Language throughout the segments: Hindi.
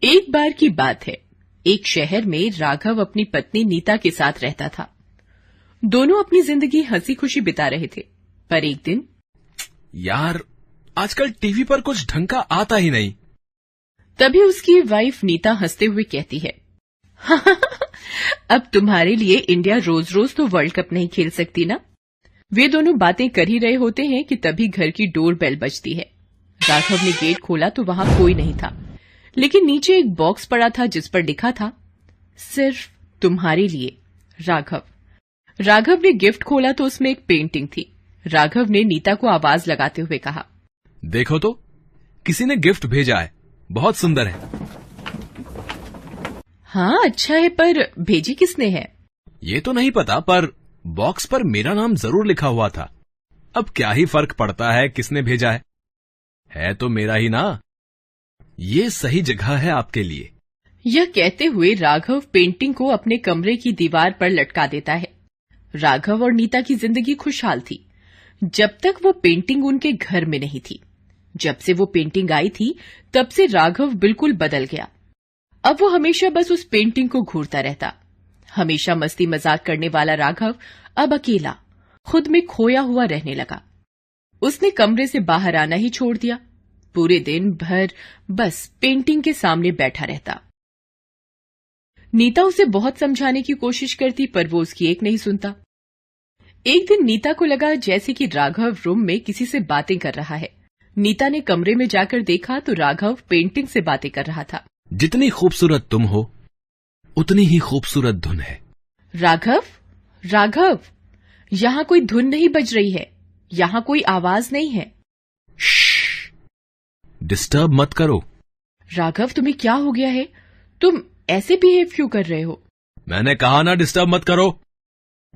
एक बार की बात है, एक शहर में राघव अपनी पत्नी नीता के साथ रहता था। दोनों अपनी जिंदगी हंसी खुशी बिता रहे थे, पर एक दिन यार, आजकल टीवी पर कुछ ढंग का आता ही नहीं। तभी उसकी वाइफ नीता हंसते हुए कहती है, अब तुम्हारे लिए इंडिया रोज रोज तो वर्ल्ड कप नहीं खेल सकती ना। वे दोनों बातें कर ही रहे होते हैं कि तभी घर की डोर बेल बजती है। राघव ने गेट खोला तो वहां कोई नहीं था, लेकिन नीचे एक बॉक्स पड़ा था जिस पर लिखा था, सिर्फ तुम्हारे लिए राघव। राघव ने गिफ्ट खोला तो उसमें एक पेंटिंग थी। राघव ने नीता को आवाज लगाते हुए कहा, देखो तो, किसी ने गिफ्ट भेजा है, बहुत सुंदर है। हाँ अच्छा है, पर भेजी किसने है? ये तो नहीं पता, पर बॉक्स पर मेरा नाम जरूर लिखा हुआ था। अब क्या ही फर्क पड़ता है किसने भेजा है तो मेरा ही ना। ये सही जगह है आपके लिए। यह कहते हुए राघव पेंटिंग को अपने कमरे की दीवार पर लटका देता है। राघव और नीता की जिंदगी खुशहाल थी, जब तक वो पेंटिंग उनके घर में नहीं थी। जब से वो पेंटिंग आई थी, तब से राघव बिल्कुल बदल गया। अब वो हमेशा बस उस पेंटिंग को घूरता रहता। हमेशा मस्ती मजाक करने वाला राघव अब अकेला, खुद में खोया हुआ रहने लगा। उसने कमरे से बाहर आना ही छोड़ दिया। पूरे दिन भर बस पेंटिंग के सामने बैठा रहता। नीता उसे बहुत समझाने की कोशिश करती, पर वो उसकी एक नहीं सुनता। एक दिन नीता को लगा जैसे कि राघव रूम में किसी से बातें कर रहा है। नीता ने कमरे में जाकर देखा तो राघव पेंटिंग से बातें कर रहा था। जितनी खूबसूरत तुम हो, उतनी ही खूबसूरत धुन है। राघव, राघव, यहाँ कोई धुन नहीं बज रही है, यहाँ कोई आवाज नहीं है। डिस्टर्ब मत करो। राघव, तुम्हें क्या हो गया है? तुम ऐसे बिहेव क्यों कर रहे हो? मैंने कहा ना डिस्टर्ब मत करो।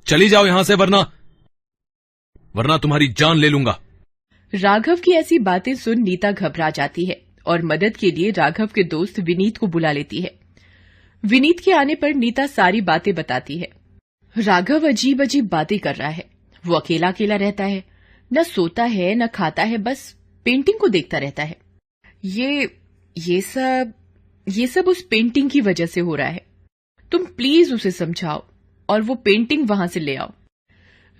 चली जाओ यहां से, वरना तुम्हारी जान ले लूंगा। राघव की ऐसी बातें सुन नीता घबरा जाती है और मदद के लिए राघव के दोस्त विनीत को बुला लेती है। विनीत के आने पर नीता सारी बातें बताती है। राघव अजीब अजीब बातें कर रहा है। वो अकेला अकेला रहता है, न सोता है न खाता है, बस पेंटिंग को देखता रहता है। ये सब उस पेंटिंग की वजह से हो रहा है। तुम प्लीज उसे समझाओ और वो पेंटिंग वहां से ले आओ।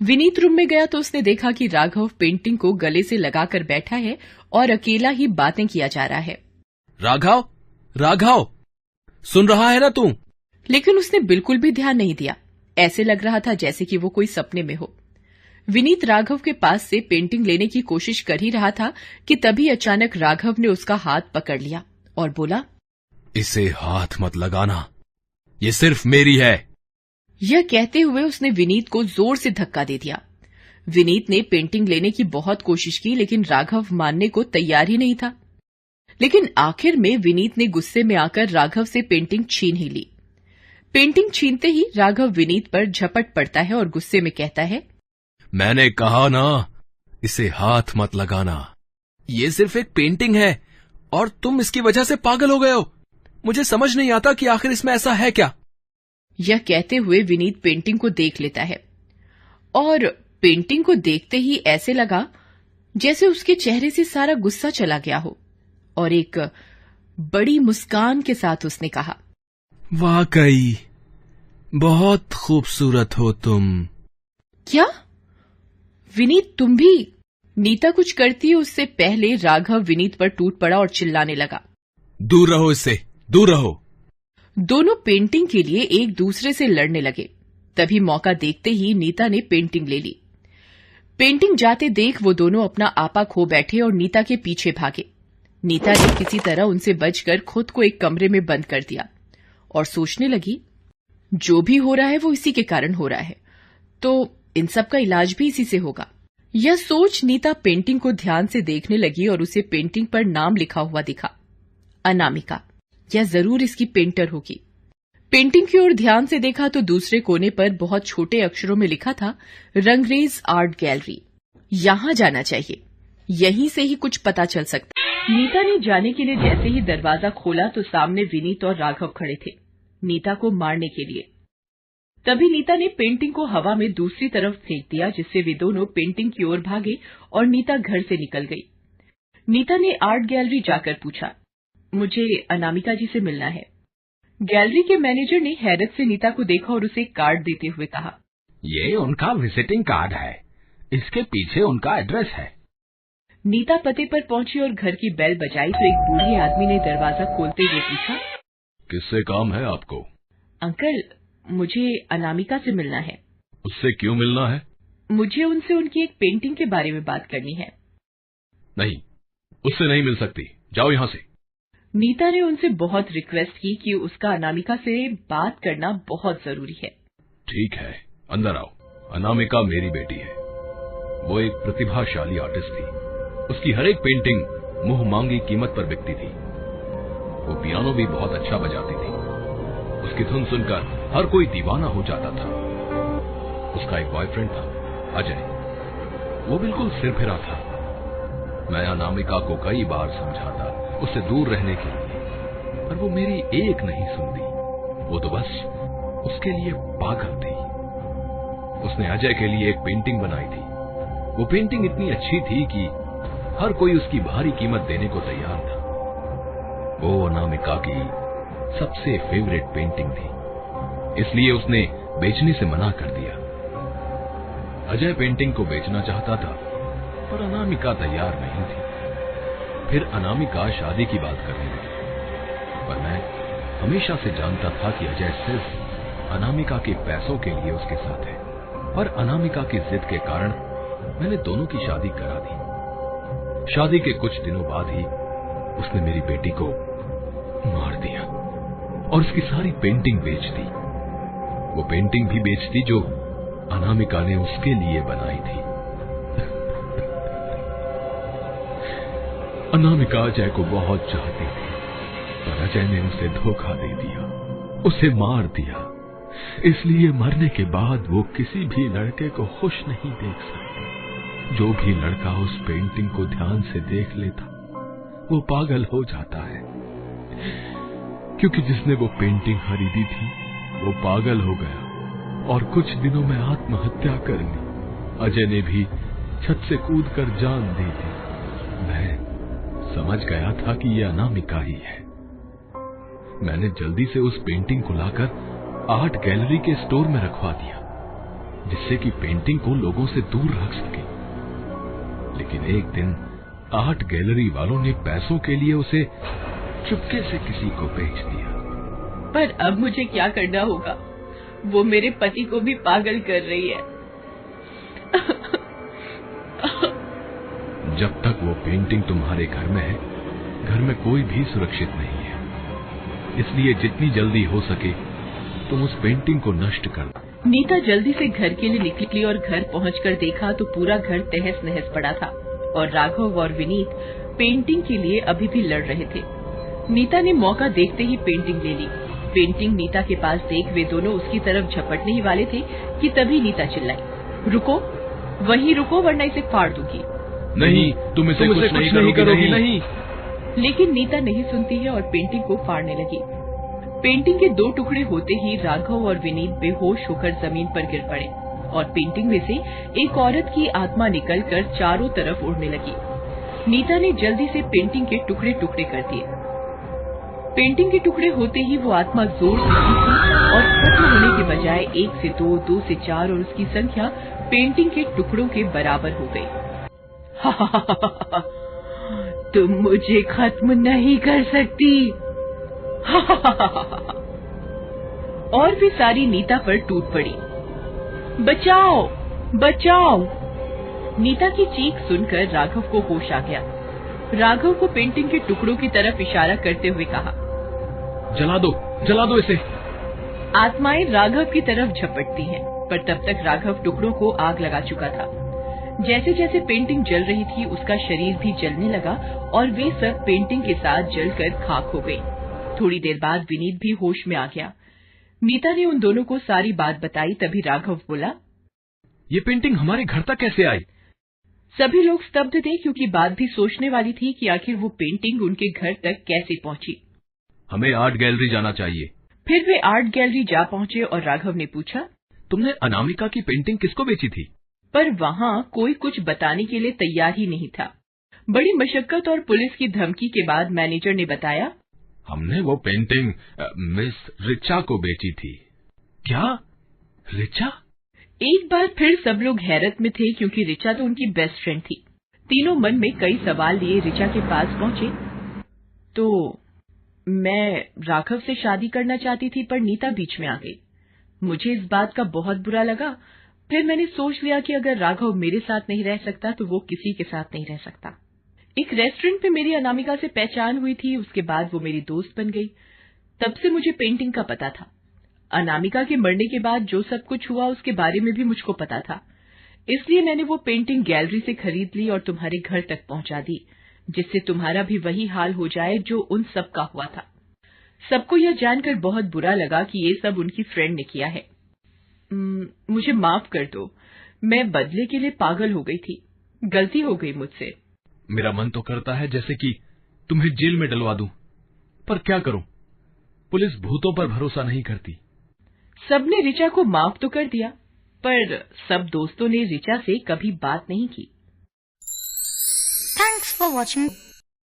विनीत रूम में गया तो उसने देखा कि राघव पेंटिंग को गले से लगाकर बैठा है और अकेला ही बातें किया जा रहा है। राघव, राघव, सुन रहा है ना तू? लेकिन उसने बिल्कुल भी ध्यान नहीं दिया। ऐसे लग रहा था जैसे कि वो कोई सपने में हो। विनीत राघव के पास से पेंटिंग लेने की कोशिश कर ही रहा था कि तभी अचानक राघव ने उसका हाथ पकड़ लिया और बोला, इसे हाथ मत लगाना, ये सिर्फ मेरी है। यह कहते हुए उसने विनीत को जोर से धक्का दे दिया। विनीत ने पेंटिंग लेने की बहुत कोशिश की, लेकिन राघव मानने को तैयार ही नहीं था। लेकिन आखिर में विनीत ने गुस्से में आकर राघव से पेंटिंग छीन ही ली। पेंटिंग छीनते ही राघव विनीत पर झपट पड़ता है और गुस्से में कहता है, मैंने कहा ना, इसे हाथ मत लगाना। ये सिर्फ एक पेंटिंग है और तुम इसकी वजह से पागल हो गए हो। मुझे समझ नहीं आता कि आखिर इसमें ऐसा है क्या। यह कहते हुए विनीत पेंटिंग को देख लेता है और पेंटिंग को देखते ही ऐसे लगा जैसे उसके चेहरे से सारा गुस्सा चला गया हो, और एक बड़ी मुस्कान के साथ उसने कहा, वाकई बहुत खूबसूरत हो तुम। क्या? विनीत, तुम भी? नीता कुछ करती उससे पहले राघव विनीत पर टूट पड़ा और चिल्लाने लगा, दूर रहो इससे, दूर रहो। दोनों पेंटिंग के लिए एक दूसरे से लड़ने लगे। तभी मौका देखते ही नीता ने पेंटिंग ले ली। पेंटिंग जाते देख वो दोनों अपना आपा खो बैठे और नीता के पीछे भागे। नीता ने किसी तरह उनसे बचकर खुद को एक कमरे में बंद कर दिया और सोचने लगी, जो भी हो रहा है वो इसी के कारण हो रहा है, तो इन सब का इलाज भी इसी से होगा। यह सोच नीता पेंटिंग को ध्यान से देखने लगी और उसे पेंटिंग पर नाम लिखा हुआ दिखा, अनामिका। यह जरूर इसकी पेंटर होगी। पेंटिंग की ओर ध्यान से देखा तो दूसरे कोने पर बहुत छोटे अक्षरों में लिखा था, रंगरेज आर्ट गैलरी। यहां जाना चाहिए, यहीं से ही कुछ पता चल सकता। नीता ने जाने के लिए जैसे ही दरवाजा खोला तो सामने विनीत और राघव खड़े थे, नीता को मारने के लिए। तभी नीता ने पेंटिंग को हवा में दूसरी तरफ फेंक दिया, जिससे वे दोनों पेंटिंग की ओर भागे और नीता घर से निकल गई। नीता ने आर्ट गैलरी जाकर पूछा, मुझे अनामिका जी से मिलना है। गैलरी के मैनेजर ने हैरत से नीता को देखा और उसे कार्ड देते हुए कहा, ये उनका विजिटिंग कार्ड है, इसके पीछे उनका एड्रेस है। नीता पते पर पहुंची और घर की बेल बजाई तो एक बूढ़े आदमी ने दरवाजा खोलते हुए पूछा, किससे काम है आपको? अंकल, मुझे अनामिका से मिलना है। उससे क्यों मिलना है? मुझे उनसे उनकी एक पेंटिंग के बारे में बात करनी है। नहीं, उससे नहीं मिल सकती, जाओ यहाँ से। नीता ने उनसे बहुत रिक्वेस्ट की कि उसका अनामिका से बात करना बहुत जरूरी है। ठीक है, अंदर आओ। अनामिका मेरी बेटी है। वो एक प्रतिभाशाली आर्टिस्ट थी। उसकी हर एक पेंटिंग मुंह मांगी कीमत पर बिकती थी। वो पियानो भी बहुत अच्छा बजाती थी। उसकी धुन सुनकर हर कोई दीवाना हो जाता था। उसका एक बॉयफ्रेंड था, अजय। वो बिल्कुल सिरफिरा था। मैं अनामिका को कई बार समझाता उससे दूर रहने के लिए, पर वो मेरी एक नहीं सुनती। वो तो बस उसके लिए पागल थी। उसने अजय के लिए एक पेंटिंग बनाई थी। वो पेंटिंग इतनी अच्छी थी कि हर कोई उसकी भारी कीमत देने को तैयार था। वो अनामिका की सबसे फेवरेट पेंटिंग थी, इसलिए उसने बेचने से मना कर दिया। अजय पेंटिंग को बेचना चाहता था, पर अनामिका तैयार नहीं थी। फिर अनामिका शादी की बात करने लगी, पर मैं हमेशा से जानता था कि अजय सिर्फ अनामिका के पैसों के लिए उसके साथ है। पर अनामिका की जिद के कारण मैंने दोनों की शादी करा दी। शादी के कुछ दिनों बाद ही उसने मेरी बेटी को मार दिया और उसकी सारी पेंटिंग बेच दी। वो पेंटिंग भी बेच दी जो अनामिका ने उसके लिए बनाई थी। अनामिका अजय को बहुत चाहती थी, पर अजय ने उसे धोखा दे दिया, उसे मार दिया। इसलिए मरने के बाद वो किसी भी लड़के को खुश नहीं देख सकती। जो भी लड़का उस पेंटिंग को ध्यान से देख लेता, वो पागल हो जाता है। क्योंकि जिसने वो पेंटिंग खरीदी थी, वो पागल हो गया और कुछ दिनों में आत्महत्या कर ली। अजय ने भी छत से कूदकर जान दे दी। मैं समझ गया था कि ये अनामिका ही है। मैंने जल्दी से उस पेंटिंग को लाकर आर्ट गैलरी के स्टोर में रखवा दिया, जिससे कि पेंटिंग को लोगों से दूर रख सके। लेकिन एक दिन आर्ट गैलरी वालों ने पैसों के लिए उसे चुपके से किसी को बेच दिया। पर अब मुझे क्या करना होगा? वो मेरे पति को भी पागल कर रही है। जब तक वो पेंटिंग तुम्हारे घर में है, घर में कोई भी सुरक्षित नहीं है। इसलिए जितनी जल्दी हो सके तुम उस पेंटिंग को नष्ट कर दो। नीता जल्दी से घर के लिए निकली और घर पहुंचकर देखा तो पूरा घर तहस नहस पड़ा था और राघव और विनीत पेंटिंग के लिए अभी भी लड़ रहे थे। नीता ने मौका देखते ही पेंटिंग ले ली। पेंटिंग नीता के पास देख वे दोनों उसकी तरफ झपटने ही वाले थे कि तभी नीता चिल्लाई, रुको, वहीं रुको वरना इसे फाड़ दूंगी। नहीं, तुम इसे कुछ नहीं करोगी, नहीं। लेकिन नीता नहीं सुनती है और पेंटिंग को फाड़ने लगी। पेंटिंग के दो टुकड़े होते ही राघव और विनीत बेहोश होकर जमीन पर गिर पड़े और पेंटिंग में से एक औरत की आत्मा निकलकर चारों तरफ उड़ने लगी। नीता ने जल्दी से पेंटिंग के टुकड़े टुकड़े कर दिए। पेंटिंग के टुकड़े होते ही वो आत्मा जोर से हंसी और खत्म होने के बजाय 1 से 2, 2 से 4 और उसकी संख्या पेंटिंग के टुकड़ों के बराबर हो गई। तुम मुझे खत्म नहीं कर सकती। और भी सारी नीता पर टूट पड़ी। बचाओ, बचाओ। नीता की चीख सुनकर राघव को होश आ गया। राघव को पेंटिंग के टुकड़ों की तरफ इशारा करते हुए कहा, जला दो इसे। आत्माएं राघव की तरफ झपटती हैं, पर तब तक राघव टुकड़ों को आग लगा चुका था। जैसे जैसे पेंटिंग जल रही थी उसका शरीर भी जलने लगा और वे सब पेंटिंग के साथ जलकर खाक हो गई। थोड़ी देर बाद विनीत भी होश में आ गया। नीता ने उन दोनों को सारी बात बताई। तभी राघव बोला, ये पेंटिंग हमारे घर तक कैसे आई? सभी लोग स्तब्ध थे क्योंकि बात भी सोचने वाली थी कि आखिर वो पेंटिंग उनके घर तक कैसे पहुंची। हमें आर्ट गैलरी जाना चाहिए। फिर वे आर्ट गैलरी जा पहुंचे और राघव ने पूछा, तुमने अनामिका की पेंटिंग किसको बेची थी? पर वहाँ कोई कुछ बताने के लिए तैयार ही नहीं था। बड़ी मशक्कत और पुलिस की धमकी के बाद मैनेजर ने बताया, हमने वो पेंटिंग मिस रिचा को बेची थी। क्या? रिचा? एक बार फिर सब लोग हैरत में थे क्योंकि रिचा तो उनकी बेस्ट फ्रेंड थी। तीनों मन में कई सवाल लिए रिचा के पास पहुंचे। तो मैं राघव से शादी करना चाहती थी पर नीता बीच में आ गई। मुझे इस बात का बहुत बुरा लगा। फिर मैंने सोच लिया कि अगर राघव मेरे साथ नहीं रह सकता तो वो किसी के साथ नहीं रह सकता। एक रेस्टोरेंट पे मेरी अनामिका से पहचान हुई थी, उसके बाद वो मेरी दोस्त बन गई। तब से मुझे पेंटिंग का पता था। अनामिका के मरने के बाद जो सब कुछ हुआ उसके बारे में भी मुझको पता था। इसलिए मैंने वो पेंटिंग गैलरी से खरीद ली और तुम्हारे घर तक पहुंचा दी, जिससे तुम्हारा भी वही हाल हो जाए जो उन सब का हुआ था। सबको यह जानकर बहुत बुरा लगा कि ये सब उनकी फ्रेंड ने किया है। मुझे माफ कर दो, मैं बदले के लिए पागल हो गई थी। गलती हो गई मुझसे। मेरा मन तो करता है जैसे कि तुम्हें जेल में डलवा दूं, पर क्या करूं? पुलिस भूतों पर भरोसा नहीं करती। सबने रिचा को माफ तो कर दिया, पर सब दोस्तों ने रिचा से कभी बात नहीं की। Thanks for watching.